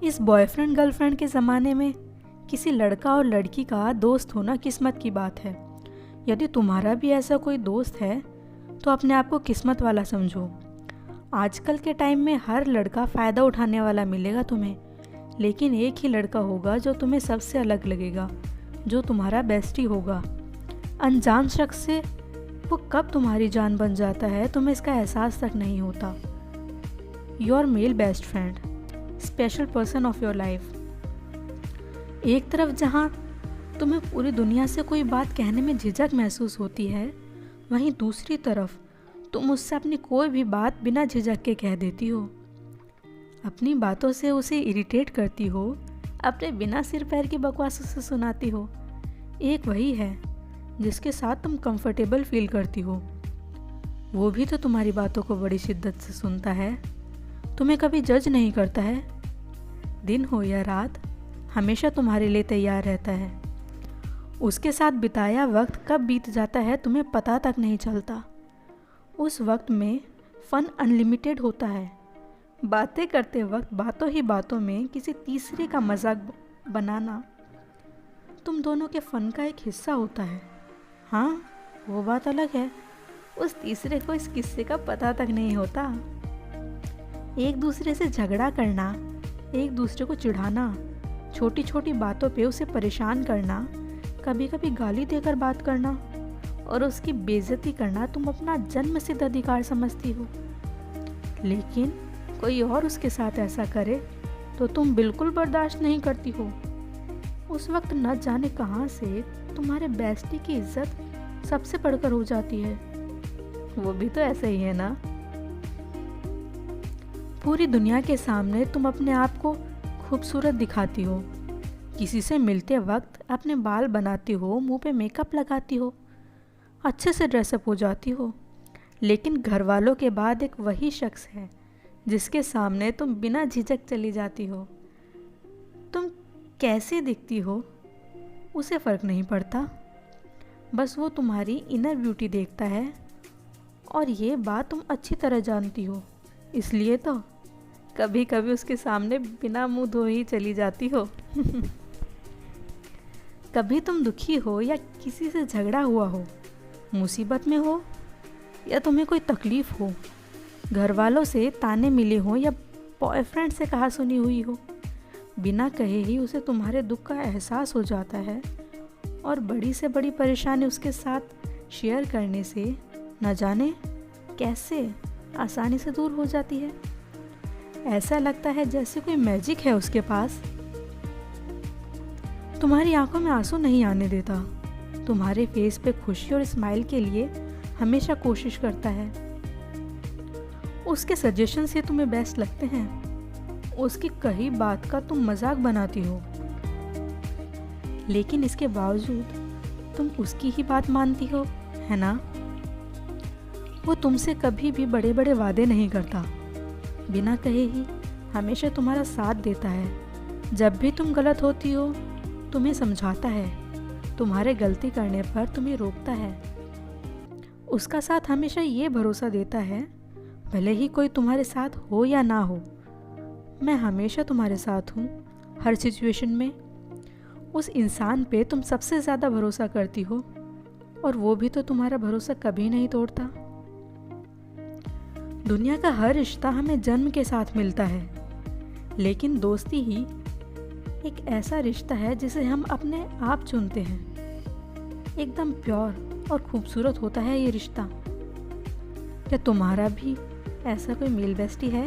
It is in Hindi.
इस बॉयफ्रेंड गर्लफ्रेंड के ज़माने में किसी लड़का और लड़की का दोस्त होना किस्मत की बात है। यदि तुम्हारा भी ऐसा कोई दोस्त है तो अपने आप को किस्मत वाला समझो। आजकल के टाइम में हर लड़का फ़ायदा उठाने वाला मिलेगा तुम्हें, लेकिन एक ही लड़का होगा जो तुम्हें सबसे अलग लगेगा, जो तुम्हारा बेस्टी होगा। अनजान शख्स से वो कब तुम्हारी जान बन जाता है तुम्हें इसका एहसास तक नहीं होता। Your male best friend, special person of your life. एक तरफ जहाँ तुम्हें पूरी दुनिया से कोई बात कहने में झिझक महसूस होती है, वहीं दूसरी तरफ तुम उससे अपनी कोई भी बात बिना झिझक के कह देती हो। अपनी बातों से उसे इरिटेट करती हो, अपने बिना सिर पैर की बकवास उसे सुनाती हो। एक वही है जिसके साथ तुम कंफर्टेबल फील करती हो। वो भी तो तुम्हारी बातों को बड़ी शिद्दत से सुनता है, तुम्हें कभी जज नहीं करता है। दिन हो या रात हमेशा तुम्हारे लिए तैयार रहता है। उसके साथ बिताया वक्त कब बीत जाता है तुम्हें पता तक नहीं चलता। उस वक्त में फ़न अनलिमिटेड होता है। बातें करते वक्त बातों ही बातों में किसी तीसरे का मजाक बनाना तुम दोनों के फ़न का एक हिस्सा होता है। हाँ, वो बात अलग है, उस तीसरे को इस किस्से का पता तक नहीं होता। एक दूसरे से झगड़ा करना, एक दूसरे को चिढ़ाना, छोटी छोटी बातों पे उसे परेशान करना, कभी कभी गाली देकर बात करना और उसकी बेइज्जती करना तुम अपना जन्मसिद्ध अधिकार समझती हो। लेकिन कोई और उसके साथ ऐसा करे तो तुम बिल्कुल बर्दाश्त नहीं करती हो। उस वक्त न जाने कहाँ से तुम्हारे बेस्टी की इज्जत सबसे बढ़कर हो जाती है। वो भी तो ऐसा ही है ना। पूरी दुनिया के सामने तुम अपने आप को खूबसूरत दिखाती हो। किसी से मिलते वक्त अपने बाल बनाती हो, मुंह पे मेकअप लगाती हो, अच्छे से ड्रेसअप हो जाती हो। लेकिन घर वालों के बाद एक वही शख्स है जिसके सामने तुम बिना झिझक चली जाती हो। तुम कैसे दिखती हो उसे फ़र्क नहीं पड़ता, बस वो तुम्हारी इनर ब्यूटी देखता है और ये बात तुम अच्छी तरह जानती हो। इसलिए तो कभी कभी उसके सामने बिना मुंह धोए ही चली जाती हो। कभी तुम दुखी हो या किसी से झगड़ा हुआ हो, मुसीबत में हो या तुम्हें कोई तकलीफ़ हो, घर वालों से ताने मिले हो या बॉयफ्रेंड से कहा सुनी हुई हो, बिना कहे ही उसे तुम्हारे दुख का एहसास हो जाता है और बड़ी से बड़ी परेशानी उसके साथ शेयर करने से न जाने कैसे आसानी से दूर हो जाती है। ऐसा लगता है जैसे कोई मैजिक है उसके पास। तुम्हारी आंखों में आंसू नहीं आने देता, तुम्हारे फेस पे खुशी और स्माइल के लिए हमेशा कोशिश करता है। उसके सजेशन से तुम्हें बेस्ट लगते हैं, उसकी कही बात का तुम मजाक बनाती हो, लेकिन इसके बावजूद तुम उसकी ही बात मानती हो, है ना। वो तुमसे कभी भी बड़े बड़े वादे नहीं करता, बिना कहे ही हमेशा तुम्हारा साथ देता है। जब भी तुम गलत होती हो तुम्हें समझाता है, तुम्हारे गलती करने पर तुम्हें रोकता है। उसका साथ हमेशा ये भरोसा देता है, भले ही कोई तुम्हारे साथ हो या ना हो, मैं हमेशा तुम्हारे साथ हूँ हर सिचुएशन में। उस इंसान पे तुम सबसे ज़्यादा भरोसा करती हो और वो भी तो तुम्हारा भरोसा कभी नहीं तोड़ता। दुनिया का हर रिश्ता हमें जन्म के साथ मिलता है, लेकिन दोस्ती ही एक ऐसा रिश्ता है जिसे हम अपने आप चुनते हैं। एकदम प्योर और खूबसूरत होता है ये रिश्ता। क्या तुम्हारा भी ऐसा कोई मेल बेस्टी है?